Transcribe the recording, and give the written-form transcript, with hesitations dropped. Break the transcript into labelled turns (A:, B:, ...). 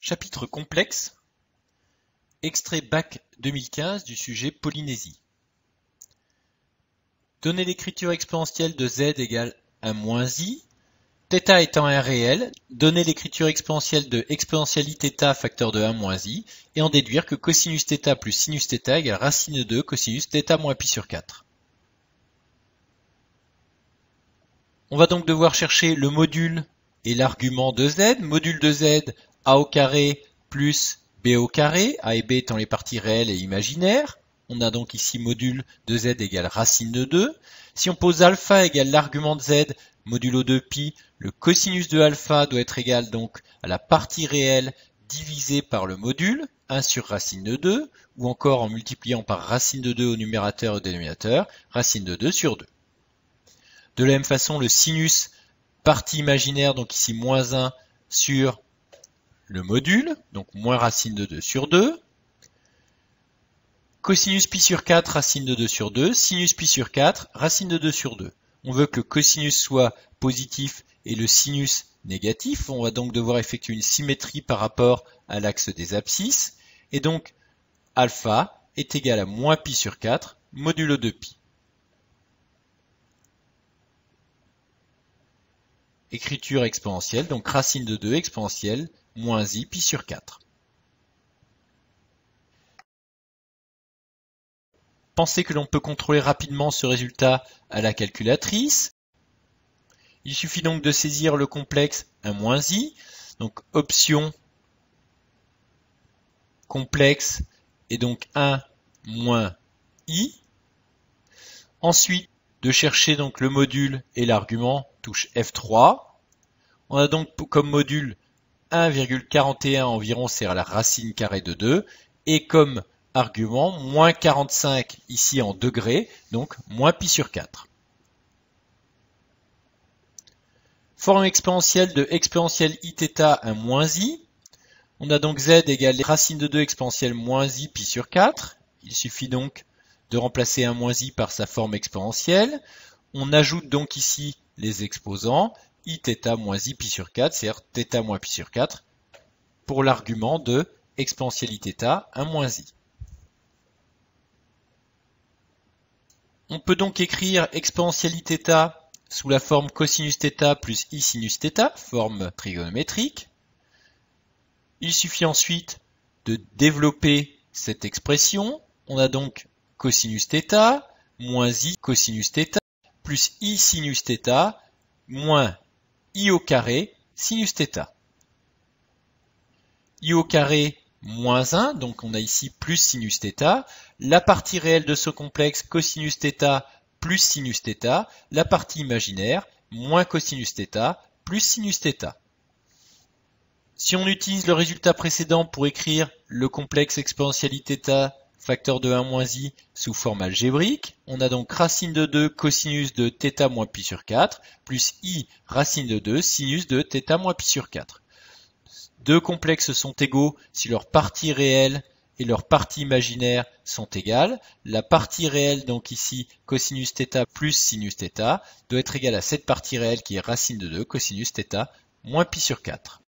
A: Chapitre complexe. Extrait Bac 2015 du sujet Polynésie. Donner l'écriture exponentielle de z égale 1 moins i, θ étant un réel, donner l'écriture exponentielle de exponentielle iθ facteur de 1 moins i, et en déduire que cosinus θ plus sinus θ égale racine de 2 cosinus θ moins pi sur 4. On va donc devoir chercher le module et l'argument de z. Module de z, a au carré plus b au carré, a et b étant les parties réelles et imaginaires. On a donc ici module de z égale racine de 2. Si on pose alpha égale l'argument de z, modulo 2 pi, le cosinus de alpha doit être égal donc à la partie réelle divisée par le module, 1 sur racine de 2, ou encore en multipliant par racine de 2 au numérateur et au dénominateur, racine de 2 sur 2. De la même façon, le sinus partie imaginaire, donc ici moins 1 sur le module, donc moins racine de 2 sur 2. Cosinus pi sur 4, racine de 2 sur 2. Sinus pi sur 4, racine de 2 sur 2. On veut que le cosinus soit positif et le sinus négatif. On va donc devoir effectuer une symétrie par rapport à l'axe des abscisses. Et donc, alpha est égal à moins pi sur 4, modulo 2 pi. Écriture exponentielle, donc racine de 2 exponentielle, moins i pi sur 4. Pensez que l'on peut contrôler rapidement ce résultat à la calculatrice. Il suffit donc de saisir le complexe 1 moins i, donc option complexe et donc 1 moins i. Ensuite, de chercher donc le module et l'argument, touche F3. On a donc comme module 1,41 environ, c'est la racine carrée de 2, et comme argument, moins 45 ici en degrés, donc moins pi sur 4. Forme exponentielle de exponentielle iθ 1 moins i. On a donc z égale racine de 2 exponentielle moins i pi sur 4. Il suffit donc de remplacer 1 moins i par sa forme exponentielle. On ajoute donc ici les exposants, iθ moins i pi sur 4, c'est-à-dire θ moins pi sur 4, pour l'argument de exponentielle iθ 1 moins i. On peut donc écrire exponentielle iθ sous la forme cosinus θ plus i sinus θ, forme trigonométrique. Il suffit ensuite de développer cette expression. On a donc cosinus θ moins i cosinus θ plus i sinus θ moins i au carré sinus θ. I au carré moins 1, donc on a ici plus sinus θ. La partie réelle de ce complexe cosinus θ plus sinus θ. La partie imaginaire moins cosinus θ plus sinus θ. Si on utilise le résultat précédent pour écrire le complexe exponentielle iθ facteur de 1 moins i sous forme algébrique, on a donc racine de 2 cosinus de θ moins pi sur 4 plus i racine de 2 sinus de θ moins pi sur 4. Deux complexes sont égaux si leurs parties réelles et leurs parties imaginaires sont égales. La partie réelle, donc ici cosinus θ plus sinus θ, doit être égale à cette partie réelle qui est racine de 2 cosinus θ moins pi sur 4.